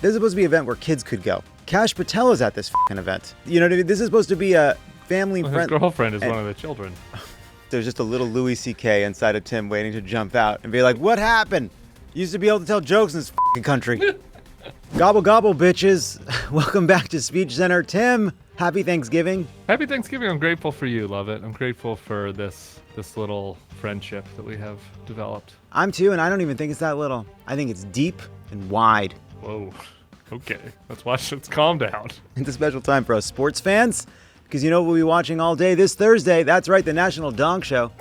This is supposed to be an event where kids could go. Kash Patel is at this fucking event. You know what I mean? This is supposed to be a family friend. His girlfriend is one of the children. There's just a little Louis C.K. inside of Tim waiting to jump out and be like, what happened? Used to be able to tell jokes in this fucking country. Gobble, gobble, bitches. Welcome back to SpeechCenter. Tim, happy Thanksgiving. Happy Thanksgiving. I'm grateful for you, Lovett. I'm grateful for this little friendship that we have developed. I'm too, and I don't even think it's that little. I think it's deep and wide. Whoa. Okay. Let's calm down. It's a special time for us sports fans, because you know what we'll be watching all day this Thursday? That's right, the National Dog Show.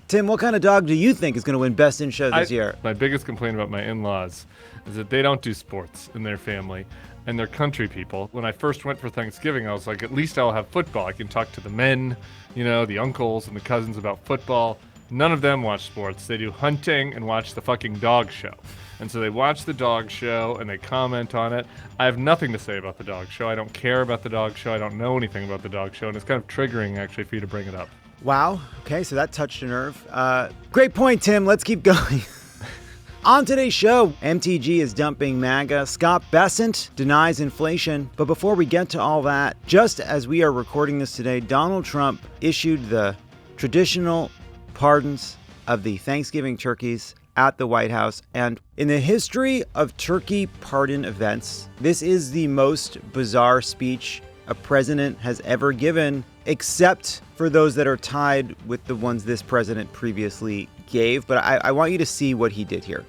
Tim, what kind of dog do you think is going to win Best in Show this year? My biggest complaint about my in-laws is that they don't do sports in their family, and they're country people. When I first went for Thanksgiving, I was like, at least I'll have football. I can talk to the men, the uncles and the cousins about football. None of them watch sports. They do hunting and watch the fucking dog show. And so they watch the dog show and they comment on it. I have nothing to say about the dog show. I don't care about the dog show. I don't know anything about the dog show. And it's kind of triggering, actually, for you to bring it up. Wow. Okay, so that touched a nerve. Great point, Tim. Let's keep going. On today's show, MTG is dumping MAGA. Scott Bessent denies inflation. But before we get to all that, just as we are recording this today, Donald Trump issued the traditional pardons of the Thanksgiving turkeys at the White House. And in the history of turkey pardon events, this is the most bizarre speech a president has ever given, except for those that are tied with the ones this president previously gave. But I want you to see what he did here.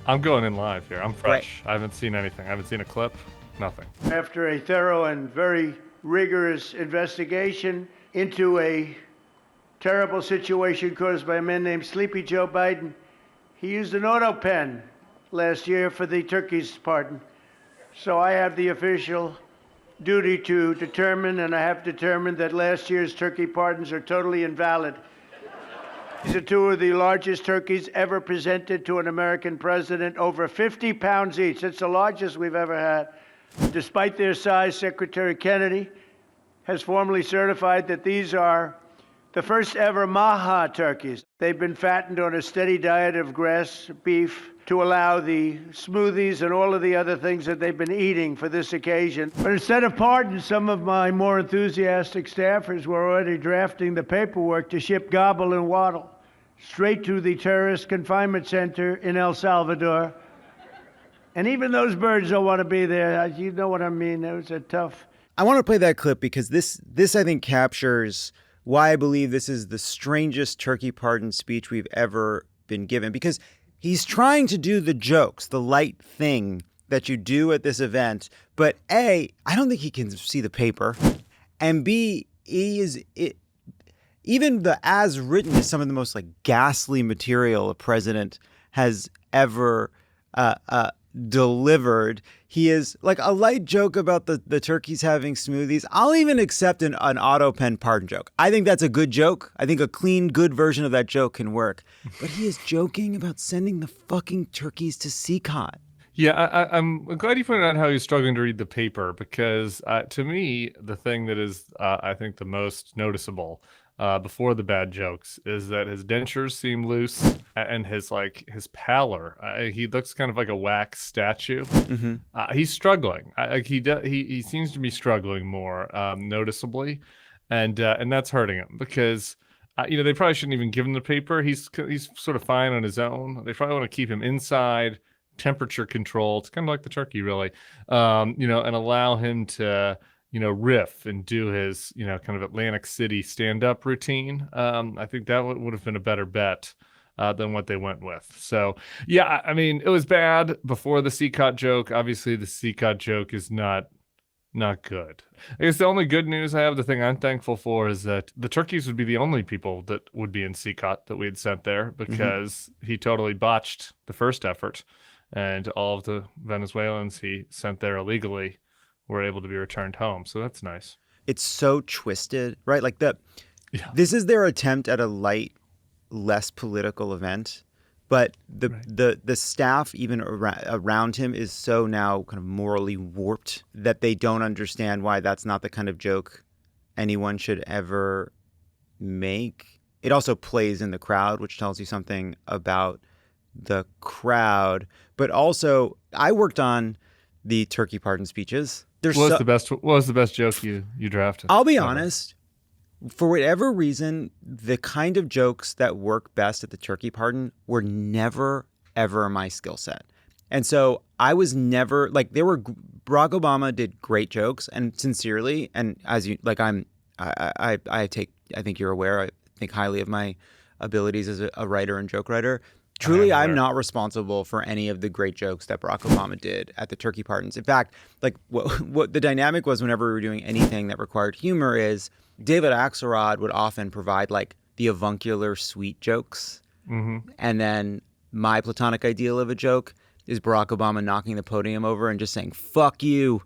I'm going in live here. I'm fresh. Right. I haven't seen anything. I haven't seen a clip. Nothing. After a thorough and very rigorous investigation into a terrible situation caused by a man named Sleepy Joe Biden, he used an auto pen last year for the turkey's pardon. So I have the official duty to determine, and I have determined that last year's turkey pardons are totally invalid. These are two of the largest turkeys ever presented to an American president, over 50 pounds each. It's the largest we've ever had. Despite their size, Secretary Kennedy has formally certified that these are the first ever Maha turkeys. They've been fattened on a steady diet of grass beef to allow the smoothies and all of the other things that they've been eating for this occasion. But instead of pardons, some of my more enthusiastic staffers were already drafting the paperwork to ship Gobble and Waddle straight to the terrorist confinement center in El Salvador. And even those birds don't want to be there. You know what I mean? It was a tough... I want to play that clip because this I think captures why I believe this is the strangest turkey pardon speech we've ever been given. Because he's trying to do the jokes, the light thing that you do at this event. But A, I don't think he can see the paper. And B, even the as written is some of the most ghastly material a president has ever delivered. He is a light joke about the turkeys having smoothies. I'll even accept an auto pen pardon joke. I think that's a good joke. I think a clean, good version of that joke can work. But he is joking about sending the fucking turkeys to CCOT. Yeah, I'm glad you pointed out how he's struggling to read the paper, because to me, the thing that is, I think, the most noticeable before the bad jokes is that his dentures seem loose and his pallor. He looks kind of like a wax statue. Mm-hmm. He's struggling. He seems to be struggling more noticeably, and that's hurting him because they probably shouldn't even give him the paper. He's sort of fine on his own. They probably want to keep him inside, temperature controlled. It's kind of like the turkey, really, and allow him to riff and do his, kind of Atlantic City stand-up routine. I think that would have been a better bet than what they went with. So, yeah, I mean, it was bad before the CCOT joke. Obviously, the CCOT joke is not good. I guess the only good news I have, the thing I'm thankful for, is that the turkeys would be the only people that would be in CCOT that we had sent there, because he totally botched the first effort, and all of the Venezuelans he sent there illegally were able to be returned home. So that's nice. It's so twisted, right? This is their attempt at a light, less political event, but the staff even around him is so now kind of morally warped that they don't understand why that's not the kind of joke anyone should ever make. It also plays in the crowd, which tells you something about the crowd. But also, I worked on the turkey pardon speeches. What was the best joke you drafted? I'll be honest. For whatever reason, the kind of jokes that work best at the turkey pardon were never, ever my skill set. And so I was never like Barack Obama did great jokes and sincerely. And as you like, I think you're aware, I think highly of my abilities as a writer and joke writer. Truly, I'm not responsible for any of the great jokes that Barack Obama did at the turkey pardons. In fact, like what the dynamic was whenever we were doing anything that required humor is David Axelrod would often provide like the avuncular sweet jokes. Mm-hmm. And then my platonic ideal of a joke is Barack Obama knocking the podium over and just saying, "Fuck you."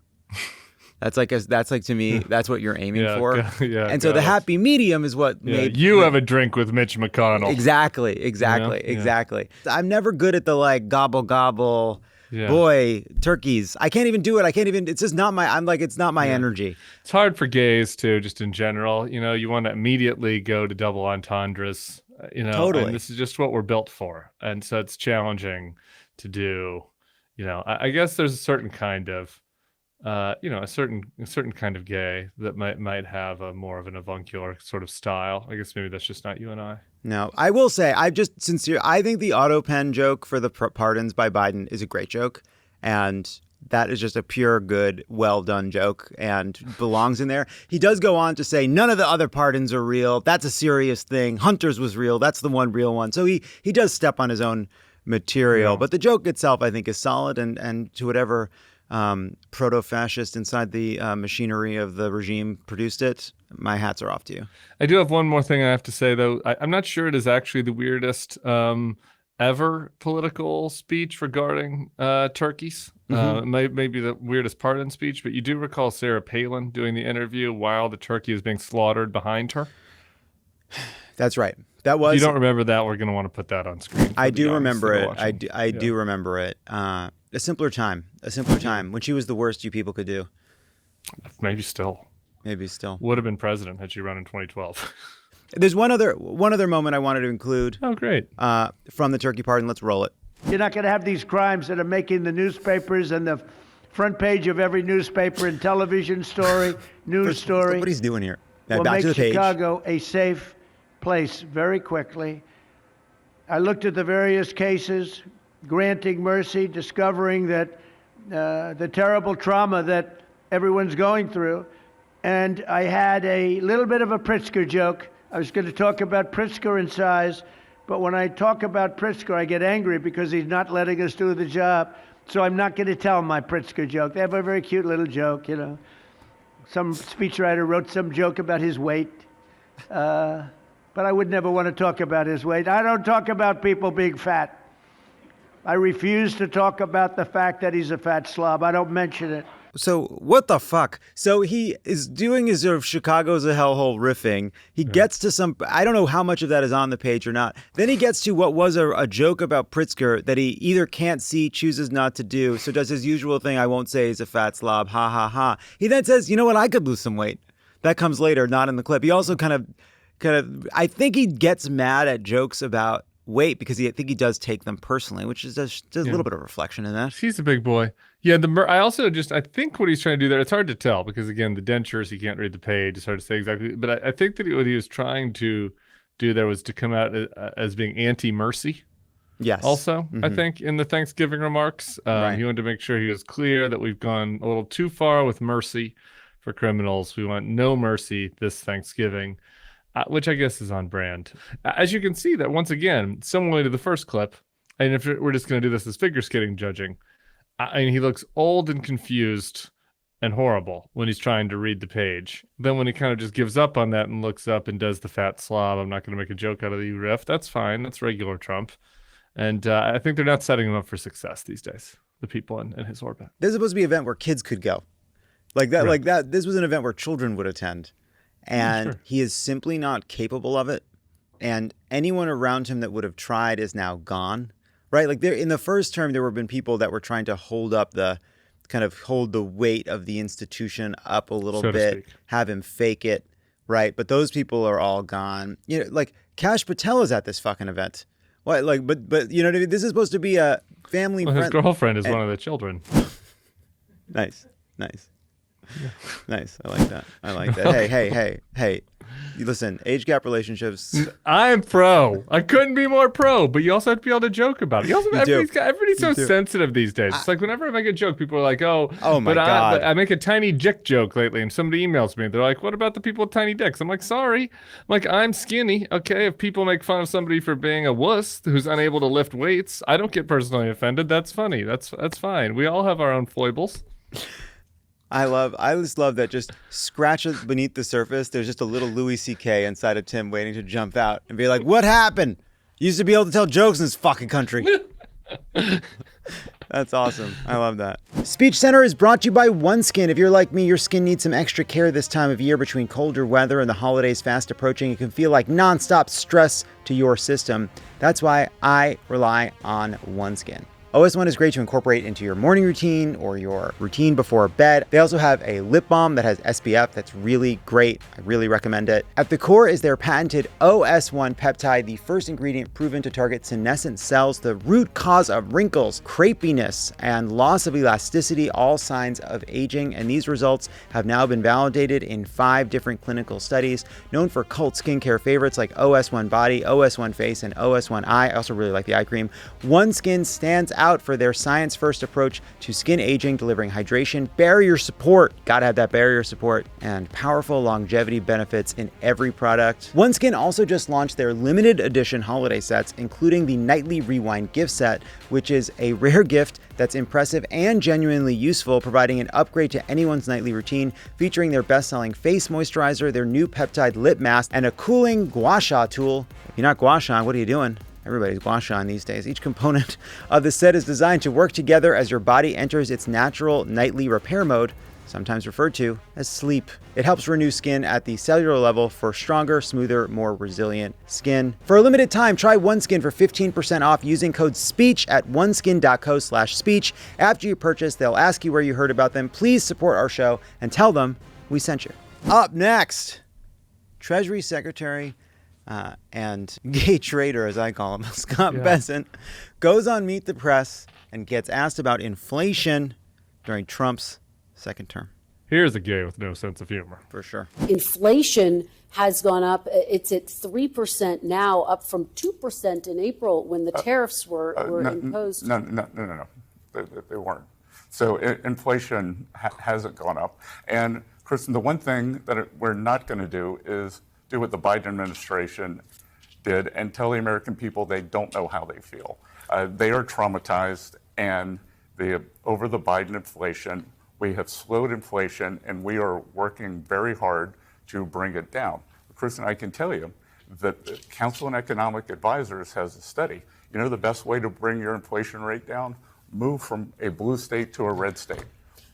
That's like to me, that's what you're aiming for. And so the happy medium is what made you have a drink with Mitch McConnell. Exactly. I'm never good at the like gobble gobble. Yeah. Boy, turkeys. I can't even do it. It's just not my, it's not my energy. It's hard for gays too, just in general. You want to immediately go to double entendres, Totally. And this is just what we're built for. And so it's challenging to do, I guess there's a certain kind of, a certain kind of gay that might have a more of an avuncular sort of style. I guess maybe that's just not you and I. No, I will say I think the auto pen joke for the pardons by Biden is a great joke, and that is just a pure good, well done joke and belongs in there. He does go on to say none of the other pardons are real. That's a serious thing. Hunter's was real. That's the one real one. So he does step on his own material, but the joke itself I think is solid, and to whatever proto-fascist inside the machinery of the regime produced it, my hats are off to you. I do have one more thing I have to say, though. I'm not sure it is actually the weirdest ever political speech regarding turkeys. Mm-hmm. It may be the weirdest pardon speech, but you do recall Sarah Palin doing the interview while the turkey is being slaughtered behind her? That's right. That was. If you don't remember that, we're going to want to put that on screen. I do remember it. I do remember it. A simpler time when she was the worst you people could do. Maybe still. Would have been president had she run in 2012. There's one other moment I wanted to include. Oh, great. From the turkey pardon. Let's roll it. You're not going to have these crimes that are making the newspapers and the front page of every newspaper and television story, news story. What he's doing here. Now, back to the page. Chicago a safe place very quickly. I looked at the various cases, granting mercy, discovering that the terrible trauma that everyone's going through. And I had a little bit of a Pritzker joke. I was going to talk about Pritzker and size, but when I talk about Pritzker, I get angry because he's not letting us do the job. So I'm not going to tell my Pritzker joke. They have a very cute little joke, Some speechwriter wrote some joke about his weight. But I would never want to talk about his weight. I don't talk about people being fat. I refuse to talk about the fact that he's a fat slob. I don't mention it. So what the fuck? So he is doing his sort of Chicago's a hellhole riffing. He gets to some, I don't know how much of that is on the page or not. Then he gets to what was a joke about Pritzker that he either can't see, chooses not to do. So does his usual thing. I won't say he's a fat slob. Ha ha ha. He then says, you know what? I could lose some weight. That comes later, not in the clip. He also kind of, I think he gets mad at jokes about weight because I think he does take them personally, which is just a little bit of reflection in that. He's a big boy. Yeah, I think what he's trying to do there, it's hard to tell because, again, the dentures, he can't read the page. It's hard to say exactly. But I think that what he was trying to do there was to come out as being anti-mercy. Yes. Also, I think, in the Thanksgiving remarks, right. He wanted to make sure he was clear that we've gone a little too far with mercy for criminals. We want no mercy this Thanksgiving. Which I guess is on brand. As you can see that, once again, similarly to the first clip, and if we're just going to do this as figure skating judging, he looks old and confused and horrible when he's trying to read the page. Then when he kind of just gives up on that and looks up and does the fat slob, I'm not going to make a joke out of the riff. That's fine. That's regular Trump. And I think they're not setting him up for success these days, the people in his orbit. This is supposed to be an event where kids could go. Like that. Right. Like that. This was an event where children would attend. And he is simply not capable of it. And anyone around him that would have tried is now gone, right? Like in the first term, there have been people that were trying to hold the weight of the institution up a little bit, have him fake it, right? But those people are all gone. Like Kash Patel is at this fucking event. What? Like, but you know what I mean? This is supposed to be a family. His girlfriend is one of the children. Nice. Nice. I like that. Hey. You listen, age gap relationships. I'm pro. I couldn't be more pro, but you also have to be able to joke about it. You also, everybody's so sensitive these days. It's like whenever I make a joke, people are like, oh my God. I make a tiny dick joke lately, and somebody emails me. They're like, what about the people with tiny dicks? I'm like, sorry. I'm like, I'm skinny. Okay, if people make fun of somebody for being a wuss who's unable to lift weights, I don't get personally offended. That's funny. That's fine. We all have our own foibles. I just love that just scratch beneath the surface. There's just a little Louis C.K. inside of Tim waiting to jump out and be like, what happened? You used to be able to tell jokes in this fucking country. That's awesome. I love that. SpeechCenter is brought to you by OneSkin. If you're like me, your skin needs some extra care this time of year between colder weather and the holidays fast approaching. It can feel like nonstop stress to your system. That's why I rely on OneSkin. OS1 is great to incorporate into your morning routine or your routine before bed. They also have a lip balm that has SPF that's really great. I really recommend it. At the core is their patented OS1 peptide, the first ingredient proven to target senescent cells, the root cause of wrinkles, crepiness, and loss of elasticity, all signs of aging. And these results have now been validated in 5 different clinical studies, known for cult skincare favorites like OS1 Body, OS1 Face, and OS1 Eye. I also really like the eye cream. OneSkin stands out for their science-first approach to skin aging, delivering hydration, barrier support, gotta have that barrier support, and powerful longevity benefits in every product. OneSkin also just launched their limited edition holiday sets, including the Nightly Rewind gift set, which is a rare gift that's impressive and genuinely useful, providing an upgrade to anyone's nightly routine, featuring their best-selling face moisturizer, their new peptide lip mask, and a cooling gua sha tool. If you're not gua sha, what are you doing? Everybody's gua sha these days. Each component of the set is designed to work together as your body enters its natural nightly repair mode, sometimes referred to as sleep. It helps renew skin at the cellular level for stronger, smoother, more resilient skin. For a limited time, try OneSkin for 15% off using code SPEECH at oneskin.co/speech. After you purchase, they'll ask you where you heard about them. Please support our show and tell them we sent you. Up next, Treasury Secretary and gay traitor, as I call him, Scott Bessent, goes on Meet the Press and gets asked about inflation during Trump's second term. Here's a gay with no sense of humor. For sure. Inflation has gone up. It's at 3% now, up from 2% in April when the tariffs were imposed. No. They weren't. So inflation hasn't gone up. And, Kristen, the one thing that we're not going to do is do what the Biden administration did and tell the American people they don't know how they feel. They are traumatized, and over the Biden inflation, we have slowed inflation, and we are working very hard to bring it down. Kristen, I can tell you that the Council on Economic Advisors has a study. You know the best way to bring your inflation rate down? Move from a blue state to a red state.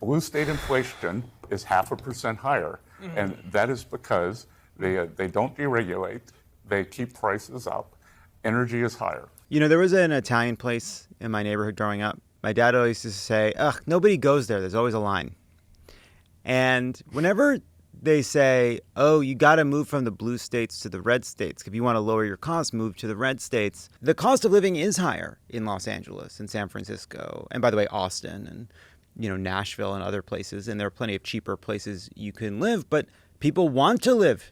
Blue state inflation is 0.5% higher, and that is because they don't deregulate, they keep prices up, energy is higher. You know, there was an Italian place in my neighborhood growing up. My dad always used to say, nobody goes there, there's always a line. And whenever they say, you got to move from the blue states to the red states, if you want to lower your costs, move to the red states. The cost of living is higher in Los Angeles and San Francisco, and by the way, Austin and Nashville and other places, and there are plenty of cheaper places you can live, but people want to live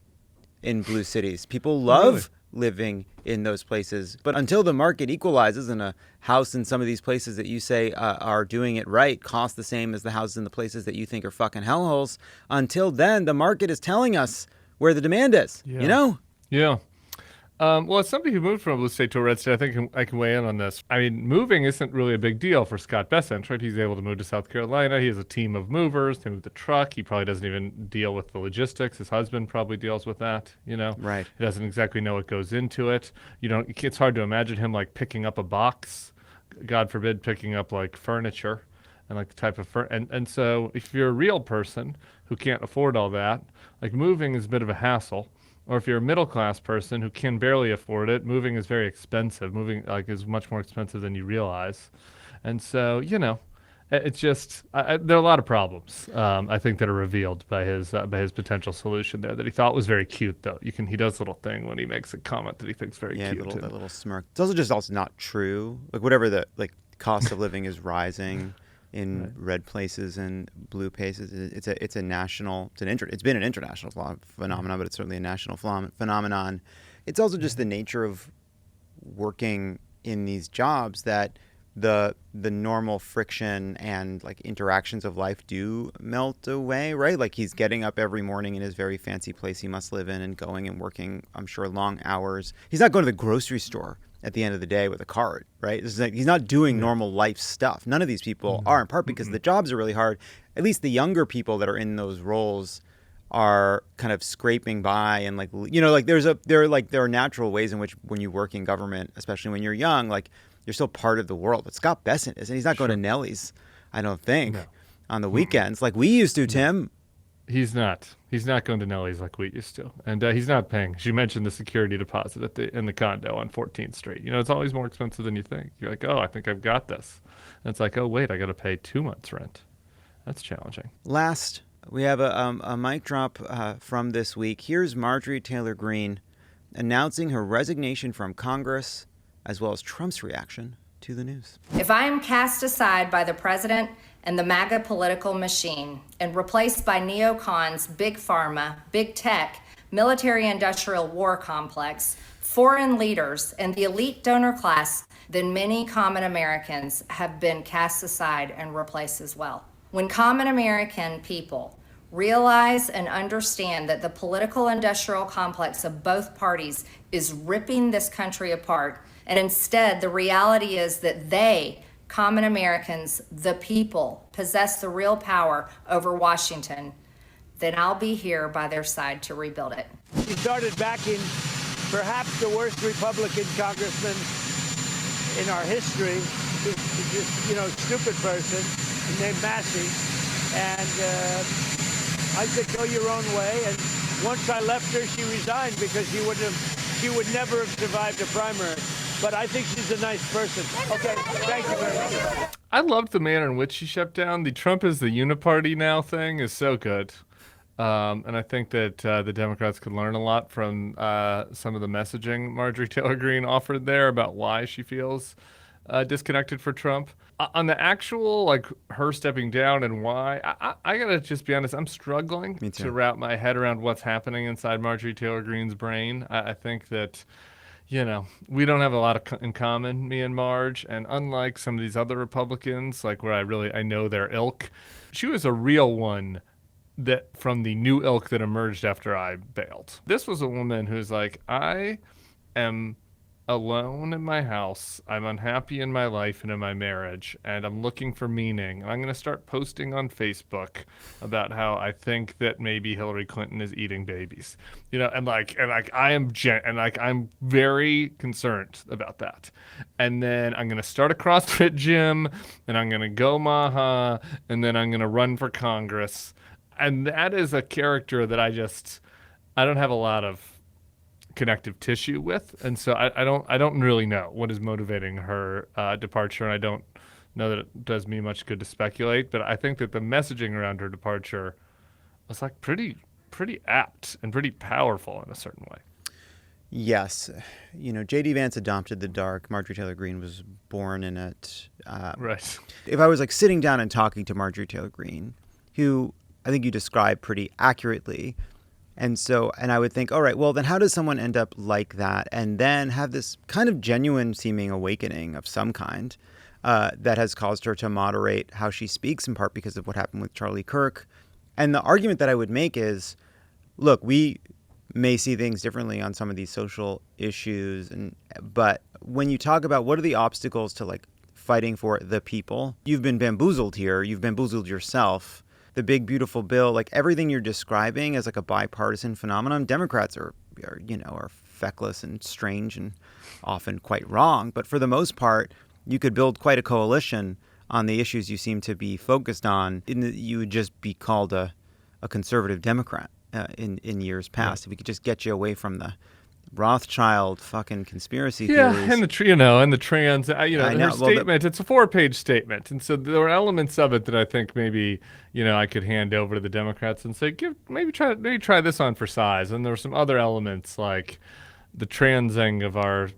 in blue cities. People love living in those places. But until the market equalizes and a house in some of these places that you say are doing it right cost the same as the houses in the places that you think are fucking hellholes, until then, the market is telling us where the demand is, you know? Yeah. Well, as somebody who moved from a blue state to a red state, I think I can weigh in on this. I mean, moving isn't really a big deal for Scott Bessent, right? He's able to move to South Carolina. He has a team of movers. They move the truck. He probably doesn't even deal with the logistics. His husband probably deals with that, Right. He doesn't exactly know what goes into it. It's hard to imagine him like picking up a box, God forbid, picking up like furniture and like the type of and so if you're a real person who can't afford all that, like moving is a bit of a hassle. Or if you're a middle-class person who can barely afford it, moving is very expensive. Moving is much more expensive than you realize. And so, it's just there are a lot of problems, I think, that are revealed by his potential solution there that he thought was very cute, though. He does a little thing when he makes a comment that he thinks very cute. Yeah, that little smirk. It's also not true. Like whatever the cost of living is rising, in red places and blue places. It's been an international phenomenon, but it's certainly a national phenomenon. It's also just the nature of working in these jobs that the normal friction and like interactions of life do melt away, right? Like he's getting up every morning in his very fancy place he must live in and going and working, I'm sure, long hours. He's not going to the grocery store at the end of the day with a cart, right? It's like he's not doing normal life stuff. None of these people are, in part because the jobs are really hard. At least the younger people that are in those roles are kind of scraping by, and like, you know, like there are natural ways in which when you work in government, especially when you're young, like you're still part of the world. But Scott Bessent isn't. He's not going to Nellie's, I don't think, on the weekends like we used to, Tim. He's not. He's not going to Nellie's like we used to, and he's not paying. She mentioned the security deposit in the condo on 14th Street. You know, it's always more expensive than you think. You're like, oh, I think I've got this, and it's like, oh wait, I got to pay 2 months rent. That's challenging. Last, we have a mic drop from this week. Here's Marjorie Taylor Greene announcing her resignation from Congress, as well as Trump's reaction to the news. If I am cast aside by the president and the MAGA political machine and replaced by neocons, big pharma, big tech, military-industrial war complex, foreign leaders, and the elite donor class, then many common Americans have been cast aside and replaced as well. When common American people realize and understand that the political industrial complex of both parties is ripping this country apart, and instead the reality is that they, common Americans, the people, possess the real power over Washington, then I'll be here by their side to rebuild it. He started backing perhaps the worst Republican congressman in our history, this stupid person named Massey. And I said, go your own way. And once I left her, she resigned because she would never have survived a primary. But I think she's a nice person. Okay, thank you very much. I loved the manner in which she shut down. The Trump is the uniparty now thing is so good. And I think that the Democrats could learn a lot from some of the messaging Marjorie Taylor Greene offered there about why she feels disconnected for Trump. On the actual, like, her stepping down and why, I got to just be honest, I'm struggling to wrap my head around what's happening inside Marjorie Taylor Greene's brain. I think that, you know, we don't have a lot in common, me and Marge. And unlike some of these other Republicans, like where I know their ilk, she was a real one that from the new ilk that emerged after I bailed. This was a woman who's like, I am alone in my house. I'm unhappy in my life and in my marriage, and I'm looking for meaning. And I'm going to start posting on Facebook about how I think that maybe Hillary Clinton is eating babies. You know, and I'm very concerned about that. And then I'm going to start a CrossFit gym, and I'm going to go Maha, and then I'm going to run for Congress. And that is a character that I don't have a lot of connective tissue with, and so I don't really know what is motivating her departure, and I don't know that it does me much good to speculate. But I think that the messaging around her departure was like pretty apt and pretty powerful in a certain way. Yes, you know, J.D. Vance adopted the dark. Marjorie Taylor Greene was born in it. Right. If I was like sitting down and talking to Marjorie Taylor Greene, who I think you described pretty accurately. And I would think, all right, well, then how does someone end up like that and then have this kind of genuine seeming awakening of some kind that has caused her to moderate how she speaks, in part because of what happened with Charlie Kirk? And the argument that I would make is, look, we may see things differently on some of these social issues, but when you talk about what are the obstacles to like fighting for the people, you've been bamboozled here. You've bamboozled yourself. The big, beautiful bill, like everything you're describing as like a bipartisan phenomenon, Democrats are feckless and strange and often quite wrong. But for the most part, you could build quite a coalition on the issues you seem to be focused on. You would just be called a conservative Democrat in years past. If we could just get you away from the Rothschild fucking conspiracy theories. Yeah, and the trans, her statement, it's a 4-page statement. And so there are elements of it that I think maybe, I could hand over to the Democrats and say, maybe try this on for size. And there were some other elements like, the transing of our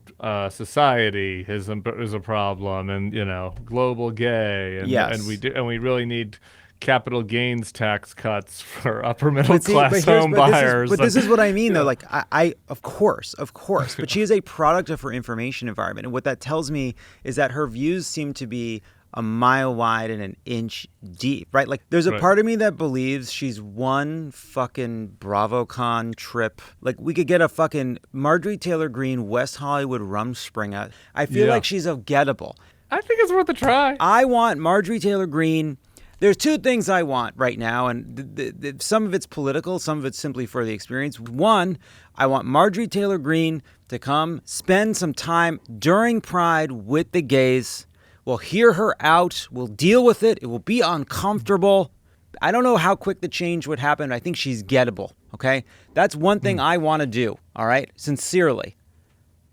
society is a problem, and global gay, and Yes. and we really need capital gains tax cuts for upper middle class home but buyers. This is what I mean, though. Like, I of course, but she is a product of her information environment, and what that tells me is that her views seem to be a mile wide and an inch deep, right? Like, there's a part of me that believes she's one fucking BravoCon trip. Like, we could get a fucking Marjorie Taylor Greene West Hollywood Rumspringa. I feel like she's a gettable. I think it's worth a try. I want Marjorie Taylor Greene. There's two things I want right now, and some of it's political, some of it's simply for the experience. One, I want Marjorie Taylor Greene to come spend some time during Pride with the gays. We'll hear her out. We'll deal with it. It will be uncomfortable. I don't know how quick the change would happen. I think she's gettable, okay? That's one thing I want to do, all right? Sincerely,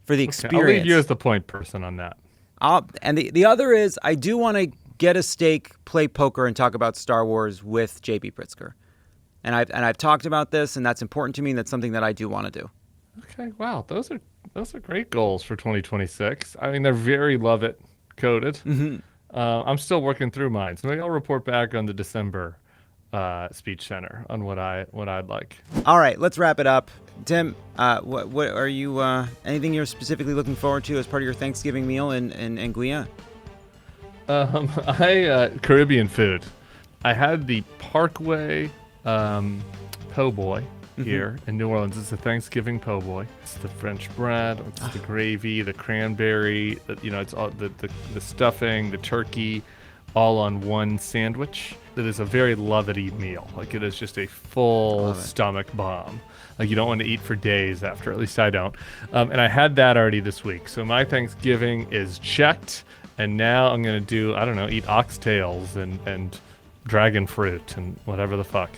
for the experience. I'll leave you as the point person on that. And the other is, I do want to get a steak, play poker, and talk about Star Wars with J.B. Pritzker. And I've talked about this, and that's important to me, and that's something that I do want to do. Okay, wow, those are great goals for 2026. I mean, they're very Lovett coded. Mm-hmm. I'm still working through mine, so maybe I'll report back on the December SpeechCenter on what I'd like. All right, let's wrap it up. Tim, what are you? Anything you're specifically looking forward to as part of your Thanksgiving meal in Guyana? Caribbean food. I had the Parkway po' boy here in New Orleans. It's a Thanksgiving po' boy. It's the French bread, it's the gravy, the cranberry, it's all the stuffing, the turkey, all on one sandwich. That is a very Lovett-y meal. Like, it is just a full stomach bomb. Like, you don't want to eat for days after. At least I don't. And I had that already this week. So my Thanksgiving is checked. And now I'm going to do, I don't know, eat oxtails and dragon fruit and whatever the fuck.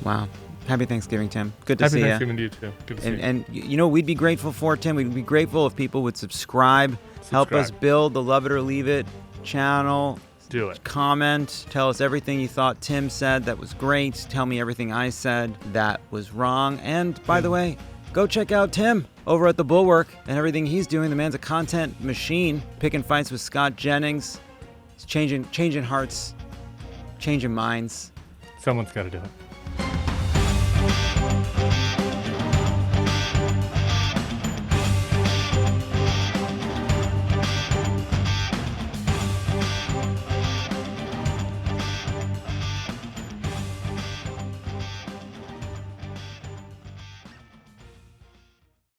Wow. Happy Thanksgiving, Tim. Good to see you. Happy Thanksgiving to you, too. Good to see you. And we'd be grateful for, Tim, we'd be grateful if people would subscribe. Help us build the Love It or Leave It channel. Do it. Comment. Tell us everything you thought Tim said that was great. Tell me everything I said that was wrong. And, by the way, go check out Tim over at The Bulwark and everything he's doing. The man's a content machine, picking fights with Scott Jennings. He's changing hearts, changing minds. Someone's got to do it.